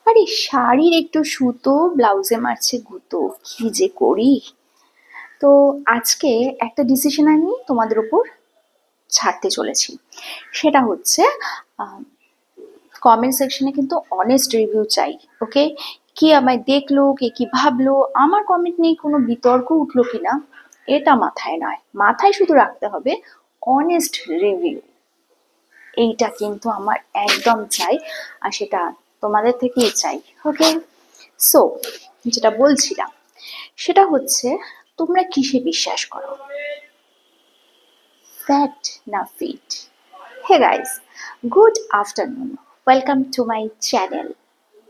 আরে শাড়ির একটু সুতো, ব্লাউজে মারছে গুঁতো, কি যে করি। তো আজকে একটা ডিসিশন আমি তোমাদের উপর ছাড়তে চলেছি। সেটা হচ্ছে কমেন্ট সেকশনে কিন্তু অনেস্ট রিভিউ চাই। ওকে, কি আমায় দেখলো, কে কি ভাবলো, আমার কমেন্ট নিয়ে কোনো বিতর্ক উঠলো কিনা, এটা মাথায় নয়, মাথায় শুধু রাখতে হবে অনেস্ট রিভিউ। এইটা কিন্তু আমার একদম চাই, আর সেটা তোমাদের থেকেই চাই। ওকে, সো যেটা বলছিলাম সেটা হচ্ছে, তোমরা কিসে বিশ্বাস করো, ফ্যাক্ট না fit? Hey guys, good afternoon, welcome to my channel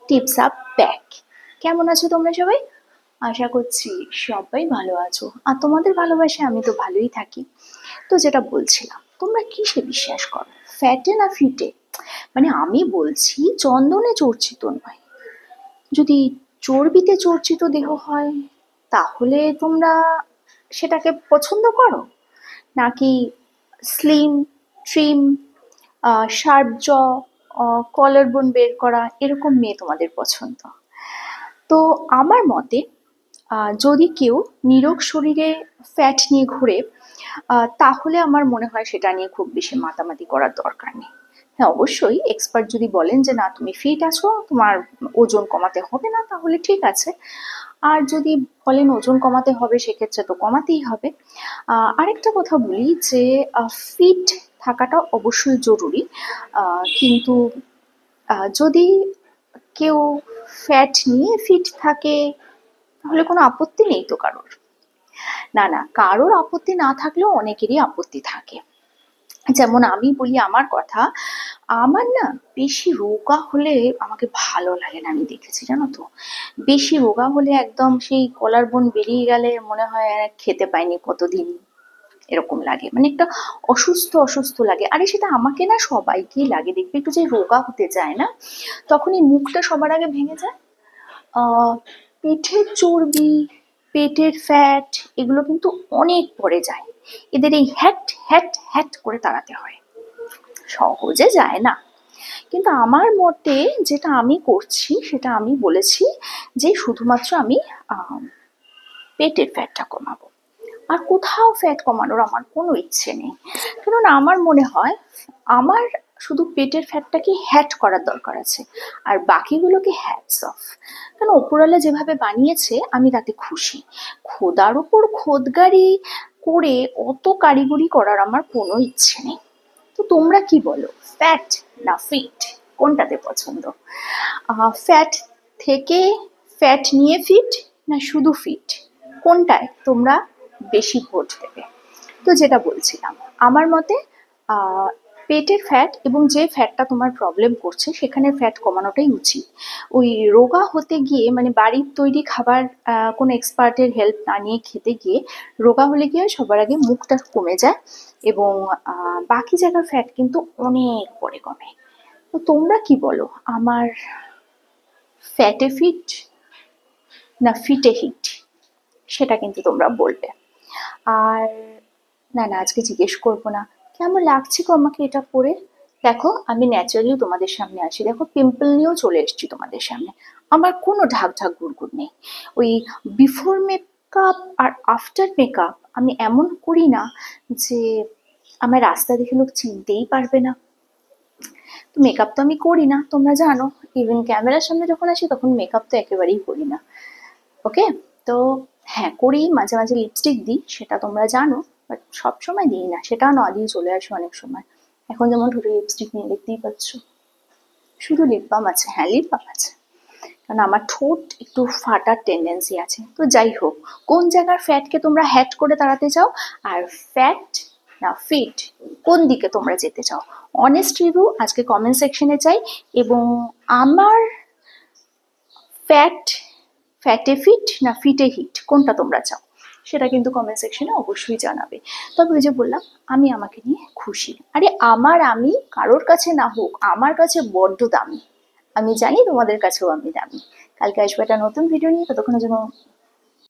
tips up back. কেমন আছো তোমরা সবাই? আশা করছি সবাই ভালো আছো, আর তোমাদের ভালোবাসায় আমি তো ভালোই থাকি। তো যেটা বলছিলাম, তোমরা কিসে বিশ্বাস করো, ফ্যাটে না ফিটে? মানে আমি বলছি চন্দনে চর্চিত নয়, যদি চর্বিতে চর্চিত দেহ হয় তাহলে তোমরা সেটাকে পছন্দ করো, নাকি স্লিম, ট্রিম, শার্প জ, কলার বোন বের করা এরকম মেয়ে তোমাদের পছন্দ? তো আমার মতে যদি কেউ নিরোগ শরীরে ফ্যাট নিয়ে ঘুরে, তাহলে আমার মনে হয় সেটা নিয়ে খুব বেশি মাতামাতি করার দরকার নেই। হ্যাঁ, অবশ্যই এক্সপার্ট যদি বলেন যে না তুমি ফিট আছো, তোমার ওজন কমাতে হবে না, তাহলে ঠিক আছে। আর যদি বলেন ওজন কমাতে হবে, সেক্ষেত্রে তো কমাতেই হবে। আরেকটা কথা বলি যে ফিট থাকাটা অবশ্যই জরুরি, কিন্তু যদি কেউ ফ্যাট নিয়ে ফিট থাকে তাহলে কোনো আপত্তি নেই তো কারোর? না না, কারোর আপত্তি না থাকলেও অনেকেরই আপত্তি থাকে। যেমন আমি বলি আমার কথা, আমার না বেশি রোগা হলে আমাকে ভালো লাগে না, আমি দেখেছি জানো তো। বেশি রোগা হলে একদম সেই কলার বোন বেরিয়ে গেলে মনে হয় আর খেতে পাইনি কতদিন, এরকম লাগে, মানে একটা অসুস্থ অসুস্থ লাগে। আরে সেটা আমাকে না, সবাইকেই লাগে। দেখবে একটু যে রোগা হতে যায় না, তখন এই মুখটা সবার আগে ভেঙে যায়। পিঠের চর্বি, পেটের ফ্যাট, এগুলো কিন্তু অনেক পরে যায়। এদের এই হ্যাট হ্যাট হ্যাট করে তাড়াতে হয়, সহজে যায় না। কিন্তু আমার মতে যেটা আমি করছি, সেটা আমি বলেছি যে শুধুমাত্র আমি পেটের ফ্যাটটা কমাবো, আর কোথাও ফ্যাট কমানোর আমার কোনো ইচ্ছে নেই। কারণ আমার মনে হয় আমার শুধু পেটের ফ্যাটটাকে হ্যাট করার দরকার আছে, আর বাকিগুলোকে হ্যাটস অফ। কারণ ওপরওয়ালা যেভাবে বানিয়েছে আমি তাতে খুশি। খোদার ওপর খোদগাড়ি করে অত কারিগরি করার আমার কোনো ইচ্ছে নেই। তো তোমরা কি বলো, ফ্যাট না ফিট, কোনটাতে পছন্দ? ফ্যাট থেকে ফ্যাট নিয়ে ফিট, না শুধু ফিট, কোনটায় তোমরা বেশি ভোট দেবে? তো যেটা বলছিলাম, আমার মতে পেটের ফ্যাট এবং যে ফ্যাটটা তোমার প্রবলেম করছে সেখানে ফ্যাট কমানোটাই উচিত। ওই রোগা হতে গিয়ে, মানে বাড়ির তৈরি খাবার কোনো এক্সপার্টের হেল্প না নিয়ে খেতে গিয়ে রোগা হলে গিয়ে সবার আগে মুখটা কমে যায়, এবং বাকি জায়গার ফ্যাট কিন্তু অনেক পরে কমে। তো তোমরা কি বলো, আমার ফ্যাটে ফিট না ফিটে হিট, সেটা কিন্তু তোমরা বলবে। আর না না, আজকে জিজ্ঞেস করবো না কেমন লাগছে গো আমাকে এটা পরে। দেখো আমি ন্যাচারালি তোমাদের সামনে আসি, দেখো পিম্পল নিয়েও চলে এসেছি তোমাদের সামনে। আমার কোনো ঢাক ঢাক গুড়গুড় নেই। ওই বিফোর মেকআপ আর আফটার মেকআপ আমি এমন করি না যে আমার রাস্তা দেখে লোক চিনতেই পারবে না। তো মেকআপ তো আমি করি না, তোমরা জানো। ইভেন ক্যামেরার সামনে যখন আসি তখন মেকআপ তো একেবারেই করি না। ওকে, তো হ্যাঁ করি, মাঝে মাঝে লিপস্টিক দিই, সেটা তোমরা জানো, বাট সব সময় দিই না, সেটা না দিয়ে চলে আসে অনেক সময়। এখন যেমন ঠোঁটে লিপস্টিক নিয়ে দেখতেই পাচ্ছ, শুধু লিপ বাম আছে, হ্যাঁ লিপ বাম আছে, কারণ আমার ঠোঁট একটু ফাটার টেন্ডেন্সি আছে। তো যাই হোক, কোন জায়গার ফ্যাটকে তোমরা হ্যাট করে তাড়াতে চাও, আর ফ্যাট না ফিট, কোন দিকে তোমরা যেতে চাও? অনেস্ট রিভিউ আজকে কমেন্ট সেকশনে চাই। এবং আমার ফ্যাট, ফ্যাটে ফিট না ফিটে হিট, কোনটা তোমরা চাও সেটা কিন্তু কমেন্ট সেকশনে অবশ্যই জানাবে। তবে ওই যে বললাম, আমি আমাকে নিয়ে খুশি। আরে আমার আমি কারোর কাছে না হোক, আমার কাছে বড্ড দামি। আমি জানি তোমাদের কাছেও আমি দামি। কালকে আসবে একটা নতুন ভিডিও নিয়ে, ততক্ষণের জন্য